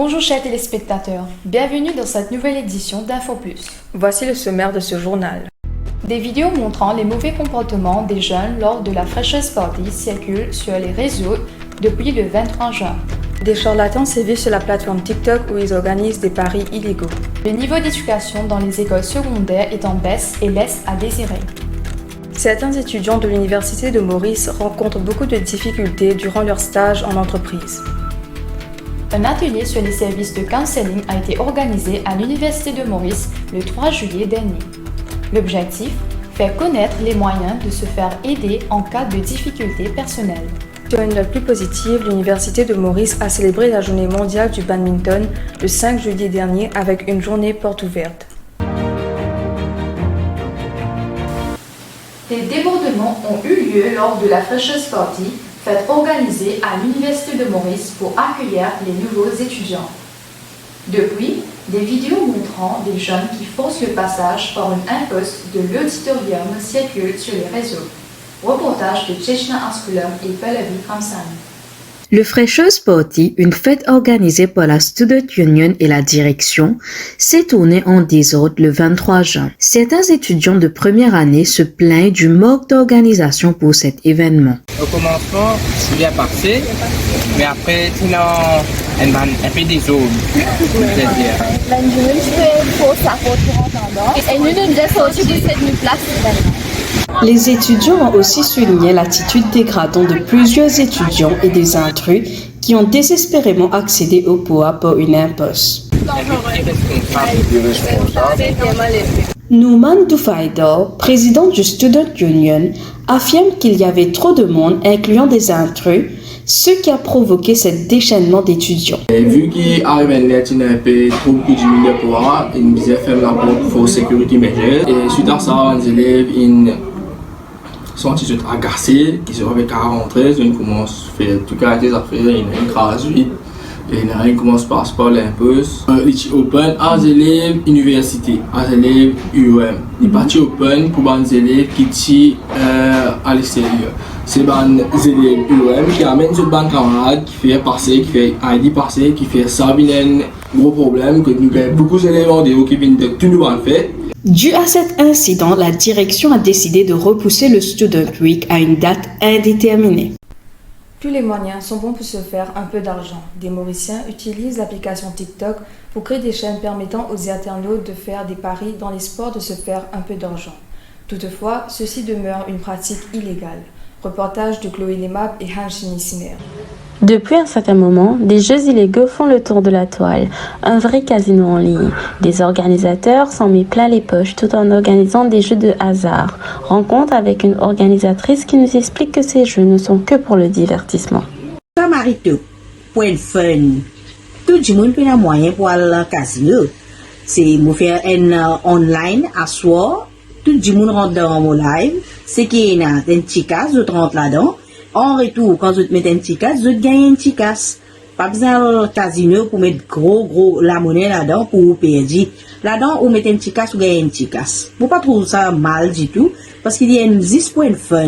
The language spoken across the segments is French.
Bonjour chers téléspectateurs, bienvenue dans cette nouvelle édition d'Info Plus. Voici le sommaire de ce journal. Des vidéos montrant les mauvais comportements des jeunes lors de la Freshers Party circulent sur les réseaux depuis le 23 juin. Des charlatans sévissent sur la plateforme TikTok où ils organisent des paris illégaux. Le niveau d'éducation dans les écoles secondaires est en baisse et laisse à désirer. Certains étudiants de l'université de Maurice rencontrent beaucoup de difficultés durant leur stage en entreprise. Un atelier sur les services de counseling a été organisé à l'université de Maurice le 3 juillet dernier. L'objectif, faire connaître les moyens de se faire aider en cas de difficultés personnelles. Sur une note plus positive, l'université de Maurice a célébré la journée mondiale du badminton le 5 juillet dernier avec une journée porte ouverte. Des débordements ont eu lieu lors de la Freshers Party, fête organisée à l'université de Maurice pour accueillir les nouveaux étudiants. Depuis, des vidéos montrant des jeunes qui forcent le passage par une imposte de l'auditorium circulent sur les réseaux. Reportage de Cheshna Askulam et Pallavi Kamsani. Le Freshers Party, une fête organisée par la Student Union et la direction, s'est tournée en désordre le 23 juin. Certains étudiants de première année se plaignent du manque d'organisation pour cet événement. Au commencement, c'est bien passé, mais après, il y a un peu des zones. Les étudiants ont aussi souligné l'attitude dégradante de plusieurs étudiants et des intrus qui ont désespérément accédé au pouvoir par une imposte. Nouman Dufaidor, président du Student Union, affirme qu'il y avait trop de monde, incluant des intrus, ce qui a provoqué ce déchaînement d'étudiants. Vu qu'il arrive à être un peu trop de diminuer le pouvoir, il nous a fait la porte pour sécurité measures. Et suite à ça, les élèves sont agacés, ils se remettent à rentrer, ils commencent à faire tout cas des affaires, ils ont gratuit. Et ils commencent par l'impose. Ils open à les élèves université, à les élèves UOM. Ils partent open pour les élèves qui sont à l'extérieur. C'est les élèves UOM qui amènent ce ban camarade qui fait passer, qui fait ID passer, qui fait ça, il y a un gros problème que nous avons beaucoup d'éléments qui viennent de tout nous faire. Dû à cet incident, la direction a décidé de repousser le Student Week à une date indéterminée. Tous les moyens sont bons pour se faire un peu d'argent. Des Mauriciens utilisent l'application TikTok pour créer des chaînes permettant aux internautes de faire des paris dans l'espoir de se faire un peu d'argent. Toutefois, ceci demeure une pratique illégale. Reportage de Chloé Lemab et Hanshini Siner. Depuis un certain moment, des jeux illégaux font le tour de la toile, un vrai casino en ligne. Des organisateurs s'en mettent plein les poches tout en organisant des jeux de hasard. Rencontre avec une organisatrice qui nous explique que ces jeux ne sont que pour le divertissement. Ça m'arrête pour le fun. Tout le monde a un moyen pour aller au casino. C'est pour faire un online à soi. Tout le monde rentre dans mon live. C'est qu'il y a un petit cas, d'autres rentrent là-dedans. En retour, quand vous mettez un petit casse, vous gagnez un petit casse. Pas besoin de casino pour mettre gros la monnaie là-dedans pour vous perdre. Là-dedans, vous mettez un petit casse, vous gagnez un petit casse. Vous ne pas trouver ça mal du tout, parce qu'il y a une 10 points de fun.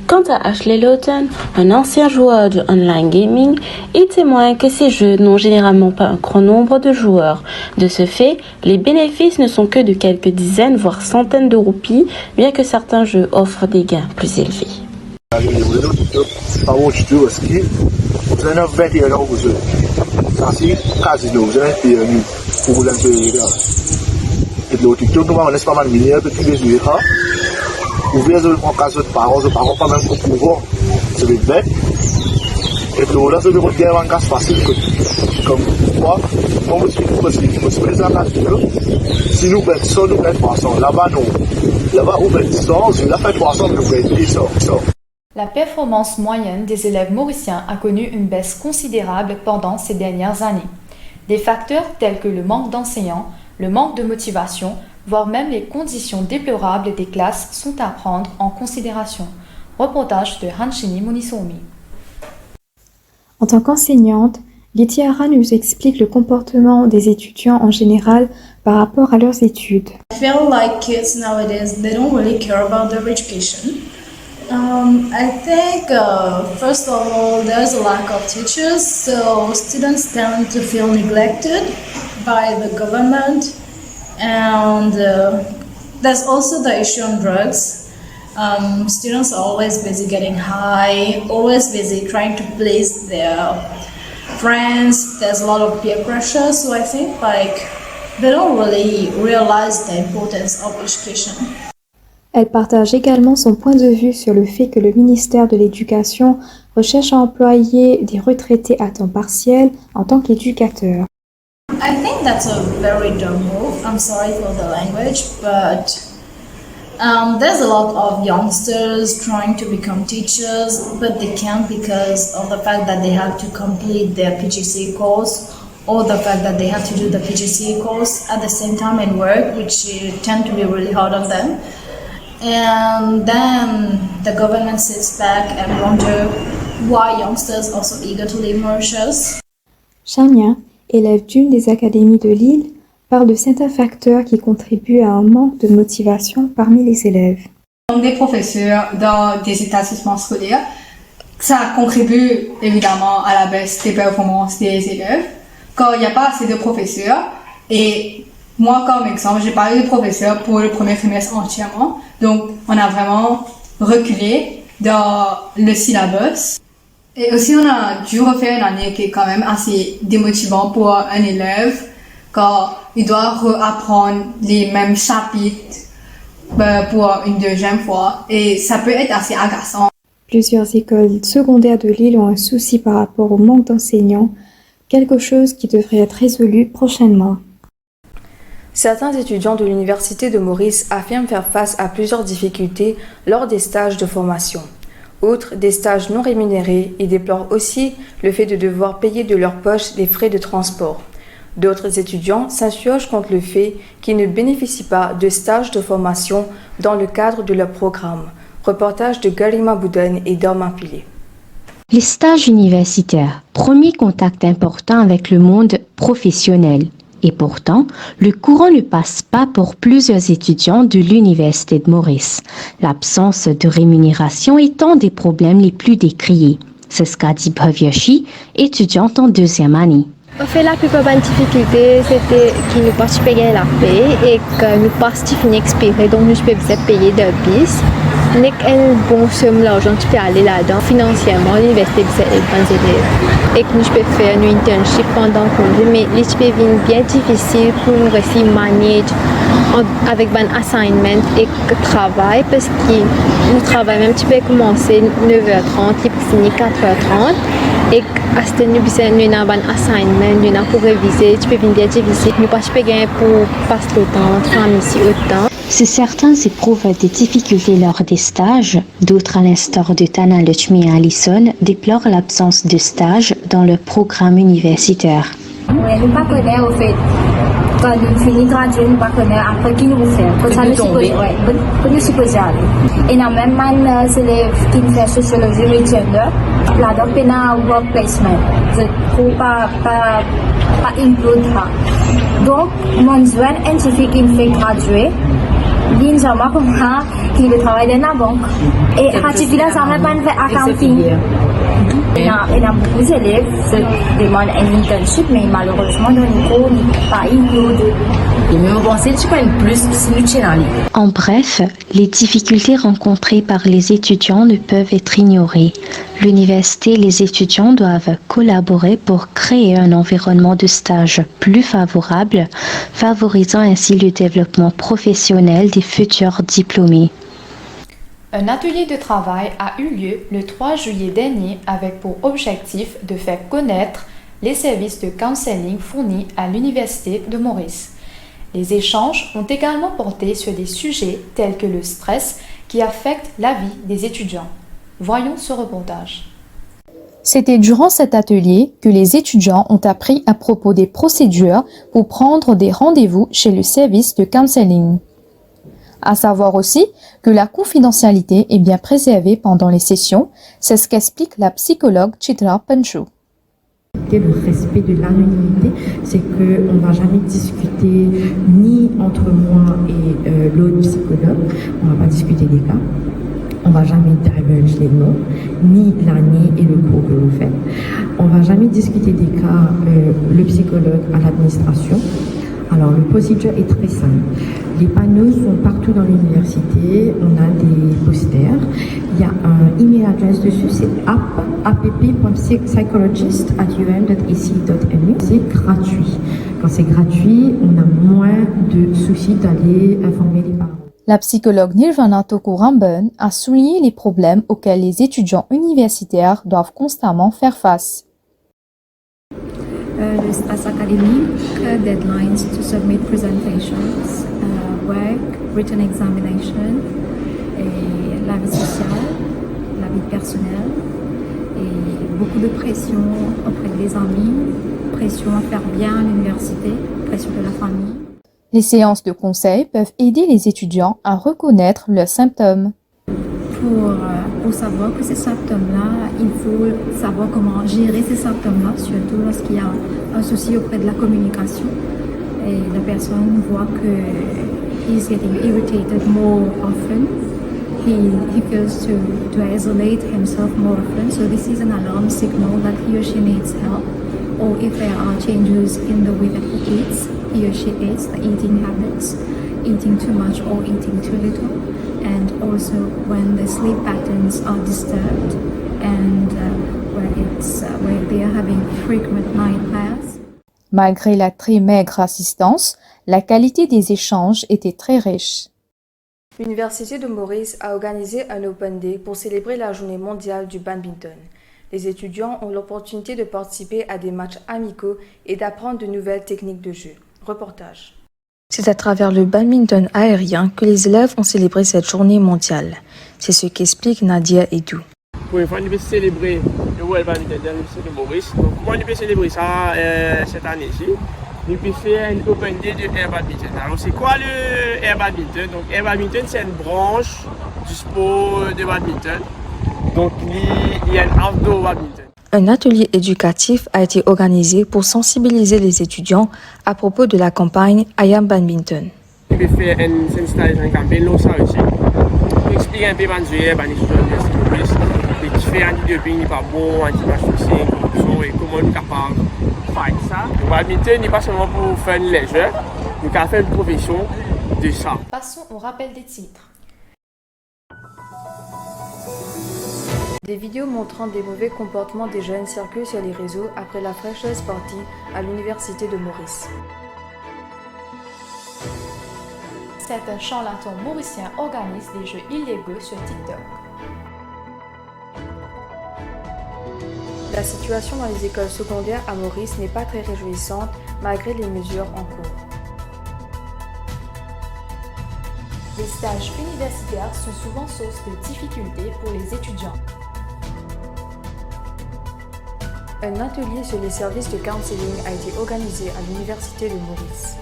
Quant à Ashley Lawton, un ancien joueur de online gaming, il témoigne que ces jeux n'ont généralement pas un grand nombre de joueurs. De ce fait, les bénéfices ne sont que de quelques dizaines voire centaines de roupies, bien que certains jeux offrent des gains plus élevés. Si nous mettons 100, nous mettons 300. Là-bas, non. Là-bas, on met 100, si on a fait 300, nous mettons 100. La performance moyenne des élèves mauriciens a connu une baisse considérable pendant ces dernières années. Des facteurs tels que le manque d'enseignants, le manque de motivation, voire même les conditions déplorables des classes sont à prendre en considération. Reportage de Hanshini Munisomi. En tant qu'enseignante, Getiara nous explique le comportement des étudiants en général par rapport à leurs études. I feel like kids nowadays, they don't really care about their education. I think, first of all, there's a lack of teachers, so students tend to feel neglected by the government, and there's also the issue on drugs. Students are always busy getting high, always busy trying to please their friends. There's a lot of peer pressure, so I think they don't really realize the importance of education. Elle partage également son point de vue sur le fait que le ministère de l'Éducation recherche à employer des retraités à temps partiel en tant qu'éducateurs. I think that's a very dumb move. I'm sorry for the language, but there's a lot of youngsters trying to become teachers, but they can't because of the fact that they have to complete their PGCE course, or the fact that they have to do the PGCE course at the same time and work, which tend to be really hard on them. And then the government sits back and wonder why youngsters are so eager to leave Mauritius. Shania, élève d'une des académies de Lille, parle de certains facteurs qui contribuent à un manque de motivation parmi les élèves. Des professeurs dans des établissements scolaires, ça contribue évidemment à la baisse des performances des élèves. Quand il n'y a pas assez de professeurs, et moi comme exemple, j'ai pas eu de professeur pour le premier trimestre entièrement, donc on a vraiment reculé dans le syllabus. Et aussi on a dû refaire une année qui est quand même assez démotivante pour un élève, quand il doit réapprendre les mêmes chapitres pour une deuxième fois, et ça peut être assez agaçant. Plusieurs écoles secondaires de Lille ont un souci par rapport au manque d'enseignants, quelque chose qui devrait être résolu prochainement. Certains étudiants de l'Université de Maurice affirment faire face à plusieurs difficultés lors des stages de formation. Outre des stages non rémunérés, ils déplorent aussi le fait de devoir payer de leur poche les frais de transport. D'autres étudiants s'insurgent contre le fait qu'ils ne bénéficient pas de stages de formation dans le cadre de leur programme. Reportage de Garima Bouden et Dorma Pilé. Les stages universitaires, premier contact important avec le monde professionnel. Et pourtant, le courant ne passe pas pour plusieurs étudiants de l'Université de Maurice, l'absence de rémunération étant des problèmes les plus décriés. C'est ce qu'a dit Bhavyashi, étudiante en deuxième année. En fait, la plupart des difficultés, c'était qu'ils nous pas payer la paie et que nous pas fini expiré, donc nous pouvons payer de bis. Nek un bon somme l'argent tu peux aller là-dedans financièrement l'université c'est les bons élèves et que nous pouvons faire une internship pendant qu'on veut, mais les peut venir bien difficile pour nous réussir manage avec un assignment et travail parce que nous travaillons même tu peux commencer 9h30 et finir 4h30 et à ce nous avons un assignment nous avons pour réviser tu peux venir bien difficile nous pas gagner pour passer le temps famille ici autant. Si certains éprouvent des difficultés lors des stages, d'autres, à l'instar de Tana Lutchmi et Allison, déplorent l'absence de stage dans le programme universitaire. Oui, nous ne connaissons pas au fait. Quand nous finissons graduer, nous ne connaissons pas après qui nous fait. Pour ça, nous supposons aller. Et dans même c'est les qui nous fait sociologie et gender. Là-dedans, on a work placement. Pour pas inclure ça. Donc, mon jeune scientifique qui me fait graduer, il sama comment qui veut travailler dans la banque. Et Hatchipila, ça m'a pas fait accounting. Et dans beaucoup d'élèves se demandent un internship, mais malheureusement, dans le cours, il n'est pas inclus. Et même penser tu peux plus si nous tiens. En bref, les difficultés rencontrées par les étudiants ne peuvent être ignorées. L'université et les étudiants doivent collaborer pour créer un environnement de stage plus favorable, favorisant ainsi le développement professionnel des futurs diplômés. Un atelier de travail a eu lieu le 3 juillet dernier avec pour objectif de faire connaître les services de counseling fournis à l'Université de Maurice. Les échanges ont également porté sur des sujets tels que le stress qui affecte la vie des étudiants. Voyons ce reportage. C'était durant cet atelier que les étudiants ont appris à propos des procédures pour prendre des rendez-vous chez le service de counseling. À savoir aussi que la confidentialité est bien préservée pendant les sessions, c'est ce qu'explique la psychologue Chitra Panchu. Le respect de l'anonymité, c'est qu'on ne va jamais discuter ni entre moi et l'autre psychologue, on ne va pas discuter des cas. On va jamais diverge les noms, ni l'année et le cours que vous faites. On va jamais discuter des cas, le psychologue à l'administration. Alors, le procédure est très simple. Les panneaux sont partout dans l'université. On a des posters. Il y a un email address dessus, c'est app.psychologist@um.ac.mu. C'est gratuit. Quand c'est gratuit, on a moins de soucis d'aller informer les parents. La psychologue Nirvana Tokuramban a souligné les problèmes auxquels les étudiants universitaires doivent constamment faire face. Le stress académique, deadlines to submit presentations, work, written examination, et la vie sociale, la vie personnelle, et beaucoup de pression auprès des amis, pression à faire bien à l'université, pression de la famille. Les séances de conseil peuvent aider les étudiants à reconnaître leurs symptômes. Pour savoir que ces symptômes-là, il faut savoir comment gérer ces symptômes-là, surtout lorsqu'il y a un souci auprès de la communication. Et la personne voit que he's getting irritated more often. He feels to isolate himself more often. So this is an alarm signal that he or she needs help. Or if there are changes in the way that he eats, he or she eats, the eating habits, eating too much or eating too little. And also when the sleep patterns are disturbed and where they are having frequent nightmares. Malgré la très maigre assistance, la qualité des échanges était très riche. L'Université de Maurice a organisé un Open Day pour célébrer la journée mondiale du badminton. Les étudiants ont l'opportunité de participer à des matchs amicaux et d'apprendre de nouvelles techniques de jeu. Reportage. C'est à travers le badminton aérien que les élèves ont célébré cette journée mondiale. C'est ce qu'explique Nadia Edou. Pour une fois, nous pouvons célébrer le World Badminton de l'Université de Maurice. Donc, comment nous pouvons célébrer ça cette année-ci? Nous pouvons faire un Open Day de Air Badminton. Alors, c'est quoi le Air Badminton? Donc, Air Badminton, c'est une branche du sport de badminton. Donc, il y a un outdoor badminton. Un atelier éducatif a été organisé pour sensibiliser les étudiants à propos de la campagne I Am Badminton. Nous pouvons faire une campagne là aussi. Pour expliquer un peu les étudiants de l'université, les différents doping n'est pas bon, anti-match fixing, corruption et comment nous sommes capables de faire ça. Le badminton n'est pas seulement pour faire une légère, nous avons fait une profession de ça. Passons au rappel des titres. Des vidéos montrant des mauvais comportements des jeunes circulent sur les réseaux après la Freshers Party à l'Université de Maurice. Certains charlatans mauriciens organisent des jeux illégaux sur TikTok. La situation dans les écoles secondaires à Maurice n'est pas très réjouissante malgré les mesures en cours. Les stages universitaires sont souvent source de difficultés pour les étudiants. Un atelier sur les services de counseling a été organisé à l'Université de Maurice.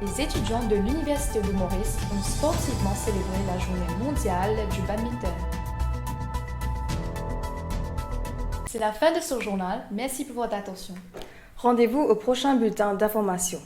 Les étudiants de l'Université de Maurice ont sportivement célébré la journée mondiale du badminton. C'est la fin de ce journal. Merci pour votre attention. Rendez-vous au prochain bulletin d'information.